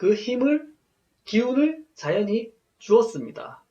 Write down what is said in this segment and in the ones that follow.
그 힘을, 기운을 자연히 주었습니다.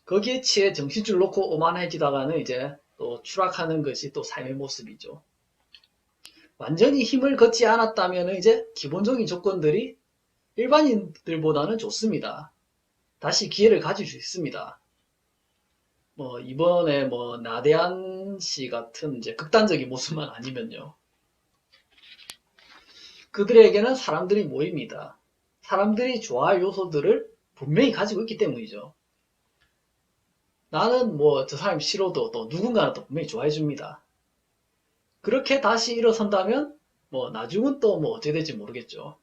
거기에 취해 정신줄 놓고 오만해지다가는 이제 또 추락하는 것이 또 삶의 모습이죠. 완전히 힘을 걷지 않았다면 이제 기본적인 조건들이 일반인들보다는 좋습니다. 다시 기회를 가질 수 있습니다. 뭐 이번에 뭐 나대한 씨 같은 이제 극단적인 모습만 아니면요. 그들에게는 사람들이 모입니다. 사람들이 좋아할 요소들을 분명히 가지고 있기 때문이죠. 나는 뭐 저 사람이 싫어도 또 누군가는 또 분명히 좋아해 줍니다. 그렇게 다시 일어선다면 뭐 나중은 또 뭐 어떻게 될지 모르겠죠.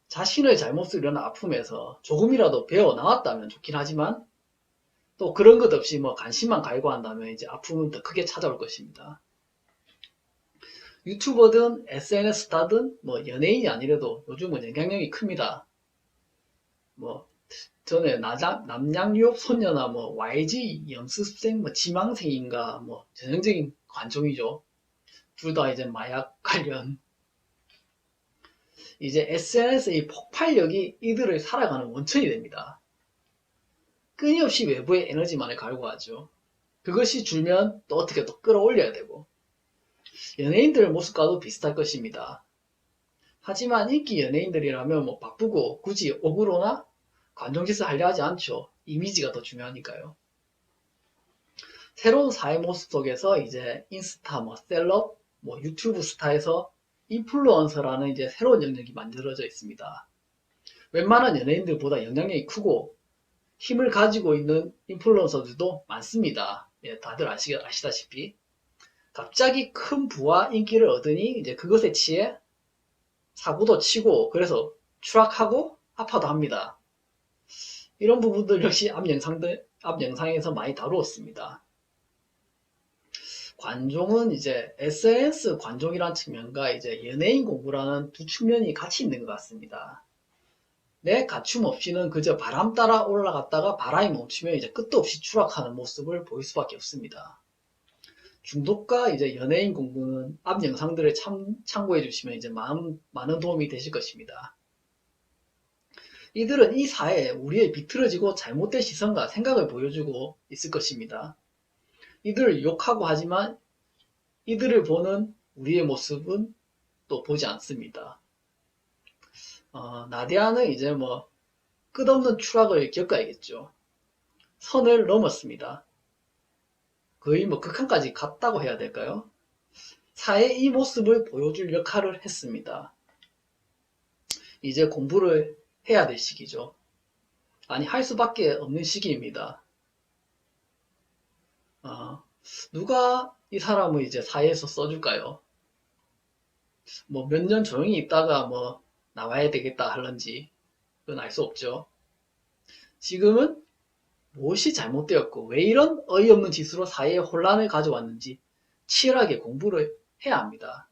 자신의 잘못으로 일어난 아픔에서 조금이라도 배워 나왔다면 좋긴 하지만 또 그런 것 없이 뭐 관심만 갈구한다면 이제 아픔은 더 크게 찾아올 것입니다. 유튜버든 SNS 스타든 뭐 연예인이 아니래도 요즘은 영향력이 큽니다. 뭐 전에 남양유업 소녀나 뭐 YG 연습생 뭐 지망생인가 뭐 전형적인 관종이죠. 둘 다 이제 마약 관련. 이제 SNS의 폭발력이 이들을 살아가는 원천이 됩니다. 끊임없이 외부의 에너지만을 갈구하죠. 그것이 줄면 또 어떻게 또 끌어올려야 되고 연예인들 모습과도 비슷할 것입니다. 하지만 인기 연예인들이라면 뭐 바쁘고 굳이 억울로나 관종짓을 하려 하지 않죠. 이미지가 더 중요하니까요. 새로운 사회 모습 속에서 이제 인스타, 뭐 셀럽, 뭐 유튜브 스타에서 인플루언서라는 이제 새로운 영역이 만들어져 있습니다. 웬만한 연예인들보다 영향력이 크고 힘을 가지고 있는 인플루언서들도 많습니다. 예, 다들 아시다시피 갑자기 큰 부와 인기를 얻으니 이제 그것에 취해 사고도 치고 그래서 추락하고 아파도 합니다. 이런 부분들 역시 앞 영상에서 많이 다루었습니다. 관종은 이제 SNS 관종이라는 측면과 이제 연예인 공부라는 두 측면이 같이 있는 것 같습니다. 내 갖춤 없이는 그저 바람 따라 올라갔다가 바람이 멈추면 이제 끝도 없이 추락하는 모습을 보일 수밖에 없습니다. 중독과 이제 연예인 공부는 앞 영상들을 참고해 주시면 이제 많은 도움이 되실 것입니다. 이들은 이 사회에 우리의 비틀어지고 잘못된 시선과 생각을 보여주고 있을 것입니다. 이들을 욕하고 하지만 이들을 보는 우리의 모습은 또 보지 않습니다. 나디아는 이제 뭐 끝없는 추락을 겪어야겠죠. 선을 넘었습니다. 거의 뭐 극한까지 갔다고 해야 될까요? 사회의 이 모습을 보여줄 역할을 했습니다. 이제 공부를 해야 될 시기죠. 아니 할 수밖에 없는 시기입니다. 누가 이 사람을 이제 사회에서 써줄까요? 뭐 몇 년 조용히 있다가 뭐 나와야 되겠다 할런지 그건 알 수 없죠. 지금은 무엇이 잘못되었고 왜 이런 어이없는 짓으로 사회에 혼란을 가져왔는지 치열하게 공부를 해야 합니다.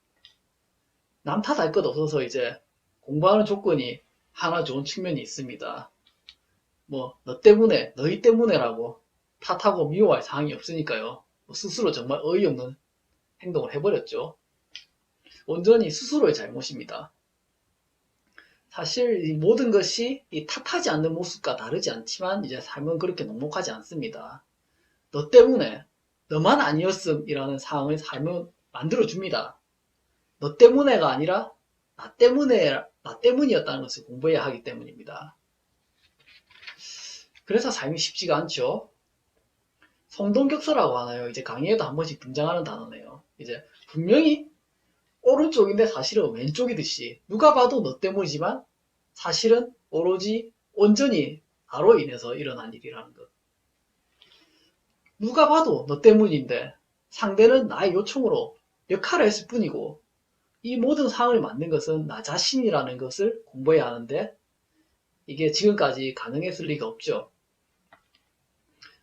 남 탓할 것 없어서 이제 공부하는 조건이 하나 좋은 측면이 있습니다. 뭐 너 때문에 너희 때문에라고 탓하고 미워할 사항이 없으니까요. 스스로 정말 어이없는 행동을 해버렸죠. 온전히 스스로의 잘못입니다. 사실 이 모든 것이 이 탓하지 않는 모습과 다르지 않지만 이제 삶은 그렇게 녹록하지 않습니다. 너 때문에 너만 아니었음이라는 상황을 삶은 만들어줍니다. 너 때문에가 아니라 나 때문이었다는 것을 공부해야 하기 때문입니다. 그래서 삶이 쉽지가 않죠. 성동격서라고 하나요? 이제 강의에도 한 번씩 등장하는 단어네요. 이제 분명히 오른쪽인데 사실은 왼쪽이듯이 누가 봐도 너 때문이지만 사실은 오로지 온전히 나로 인해서 일어난 일이라는 것. 누가 봐도 너 때문인데 상대는 나의 요청으로 역할을 했을 뿐이고 이 모든 상황을 만든 것은 나 자신이라는 것을 공부해야 하는데 이게 지금까지 가능했을 리가 없죠.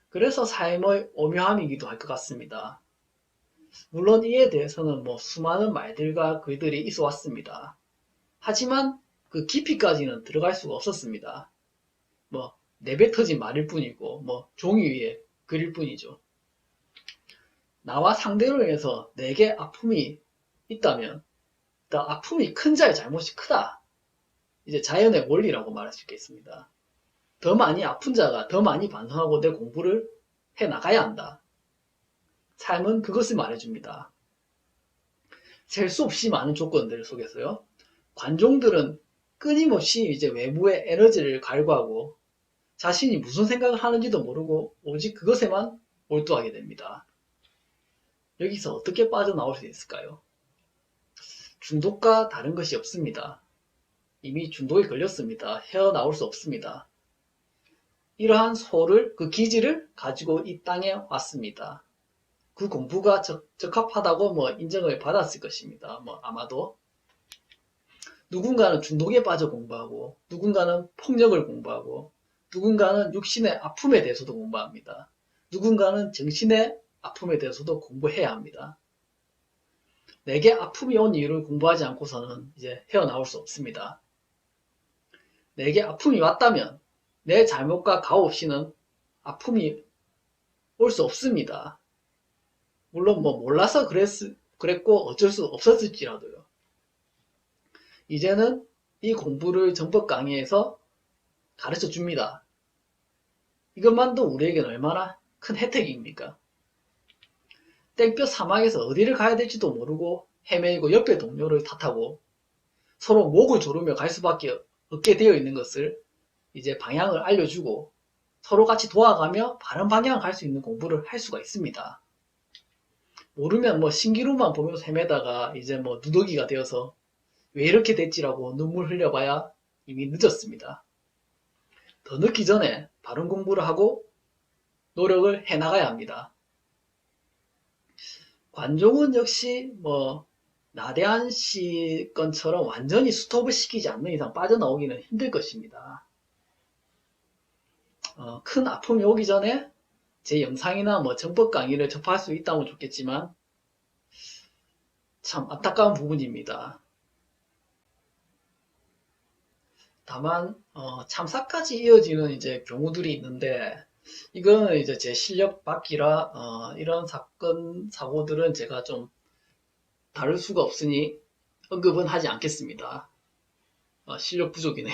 그래서 삶의 오묘함이기도 할 것 같습니다. 물론 이에 대해서는 뭐 수많은 말들과 글들이 있어 왔습니다. 하지만 그 깊이까지는 들어갈 수가 없었습니다. 뭐 내뱉어진 말일 뿐이고 뭐 종이 위에 글일 뿐이죠. 나와 상대로 인해서 내게 아픔이 있다면 더 아픔이 큰 자의 잘못이 크다. 이제 자연의 원리라고 말할 수 있겠습니다. 더 많이 아픈 자가 더 많이 반성하고 내 공부를 해 나가야 한다. 삶은 그것을 말해줍니다. 셀 수 없이 많은 조건들 속에서요. 관종들은 끊임없이 이제 외부의 에너지를 갈구하고 자신이 무슨 생각을 하는지도 모르고 오직 그것에만 몰두하게 됩니다. 여기서 어떻게 빠져나올 수 있을까요? 중독과 다른 것이 없습니다. 이미 중독에 걸렸습니다. 헤어나올 수 없습니다. 이러한 소를, 그 기질을 가지고 이 땅에 왔습니다. 그 공부가 적합하다고 인정을 받았을 것입니다. 아마도. 누군가는 중독에 빠져 공부하고, 누군가는 폭력을 공부하고, 누군가는 육신의 아픔에 대해서도 공부합니다. 누군가는 정신의 아픔에 대해서도 공부해야 합니다. 내게 아픔이 온 이유를 공부하지 않고서는 이제 헤어나올 수 없습니다. 내게 아픔이 왔다면 내 잘못과 가오 없이는 아픔이 올 수 없습니다. 물론 몰라서 그랬고 어쩔 수 없었을지라도요. 이제는 이 공부를 정법 강의에서 가르쳐 줍니다. 이것만도 우리에게는 얼마나 큰 혜택입니까? 땡볕 사막에서 어디를 가야 될지도 모르고 헤매이고 옆에 동료를 탓하고 서로 목을 조르며 갈 수밖에 없게 되어 있는 것을 이제 방향을 알려주고 서로 같이 도와가며 바른 방향을 갈 수 있는 공부를 할 수가 있습니다. 모르면 신기루만 보면서 헤매다가 이제 누더기가 되어서 왜 이렇게 됐지라고 눈물 흘려봐야 이미 늦었습니다. 더 늦기 전에 바른 공부를 하고 노력을 해나가야 합니다. 관종은 역시 나대한 씨 건처럼 완전히 스톱을 시키지 않는 이상 빠져나오기는 힘들 것입니다. 큰 아픔이 오기 전에 제 영상이나 정법 강의를 접할 수 있다면 좋겠지만 참 안타까운 부분입니다. 다만 참사까지 이어지는 이제 경우들이 있는데 이거는 이제 제 실력 밖이라 이런 사건 사고들은 제가 좀 다룰 수가 없으니 언급은 하지 않겠습니다. 실력 부족이네요.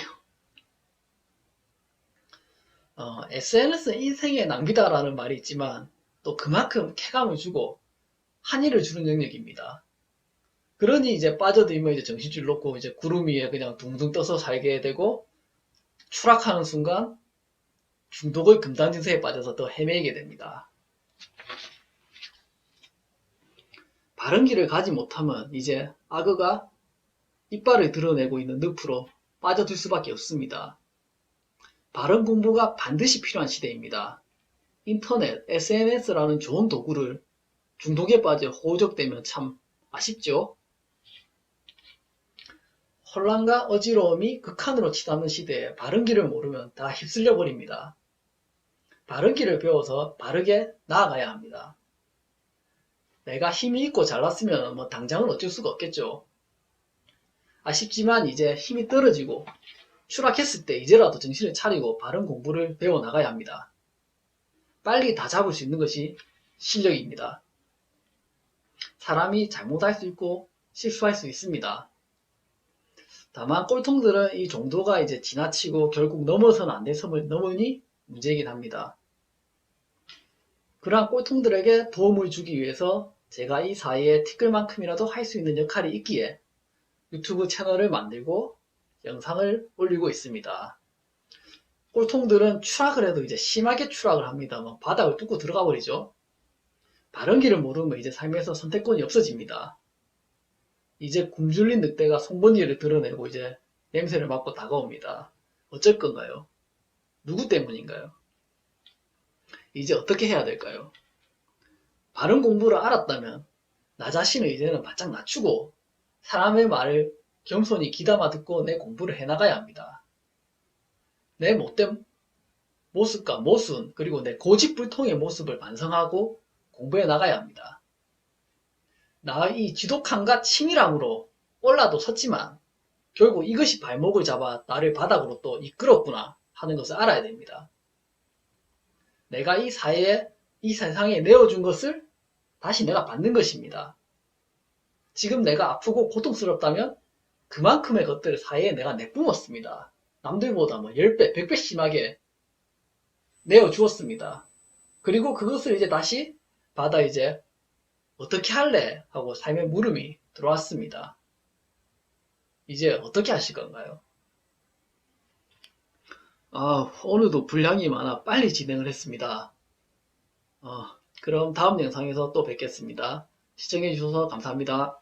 SNS는 인생의 낭비다라는 말이 있지만 또 그만큼 쾌감을 주고 한의를 주는 영역입니다. 그러니 이제 빠져들면 이제 정신줄 놓고 이제 구름 위에 그냥 둥둥 떠서 살게 되고 추락하는 순간 중독의 금단 증세에 빠져서 더 헤매게 됩니다. 바른 길을 가지 못하면 이제 악어가 이빨을 드러내고 있는 늪으로 빠져들 수밖에 없습니다. 바른 공부가 반드시 필요한 시대입니다. 인터넷, SNS라는 좋은 도구를 중독에 빠져 호적되면 참 아쉽죠? 혼란과 어지러움이 극한으로 치닫는 시대에 바른 길을 모르면 다 휩쓸려 버립니다. 바른 길을 배워서 바르게 나아가야 합니다. 내가 힘이 있고 잘났으면 당장은 어쩔 수가 없겠죠. 아쉽지만 이제 힘이 떨어지고 추락했을 때 이제라도 정신을 차리고 바른 공부를 배워나가야 합니다. 빨리 다 잡을 수 있는 것이 실력입니다. 사람이 잘못할 수 있고 실수할 수 있습니다. 다만 꼴통들은 이 정도가 이제 지나치고 결국 넘어서는 안 될 선을 넘으니 문제이긴 합니다. 그러한 꼴통들에게 도움을 주기 위해서 제가 이 사이에 티끌만큼이라도 할 수 있는 역할이 있기에 유튜브 채널을 만들고 영상을 올리고 있습니다. 꼴통들은 추락을 해도 이제 심하게 추락을 합니다. 바닥을 뚫고 들어가 버리죠. 바른 길을 모르면 이제 삶에서 선택권이 없어집니다. 이제 굶주린 늑대가 송곳니를 드러내고 이제 냄새를 맡고 다가옵니다. 어쩔 건가요? 누구 때문인가요? 이제 어떻게 해야 될까요? 바른 공부를 알았다면 나 자신을 이제는 바짝 낮추고 사람의 말을 겸손히 귀담아 듣고 내 공부를 해나가야 합니다. 내 못된 모습과 모순 그리고 내 고집불통의 모습을 반성하고 공부해 나가야 합니다. 나의 지독함과 치밀함으로 올라도 섰지만 결국 이것이 발목을 잡아 나를 바닥으로 또 이끌었구나 하는 것을 알아야 됩니다. 내가 이 사회에, 이 세상에 내어준 것을 다시 내가 받는 것입니다. 지금 내가 아프고 고통스럽다면 그만큼의 것들을 사이에 내가 내뿜었습니다. 남들보다 뭐 10배, 100배 심하게 내어주었습니다. 그리고 그것을 이제 다시 받아 이제 어떻게 할래? 하고 삶의 물음이 들어왔습니다. 이제 어떻게 하실 건가요? 오늘도 분량이 많아 빨리 진행을 했습니다. 그럼 다음 영상에서 또 뵙겠습니다. 시청해주셔서 감사합니다.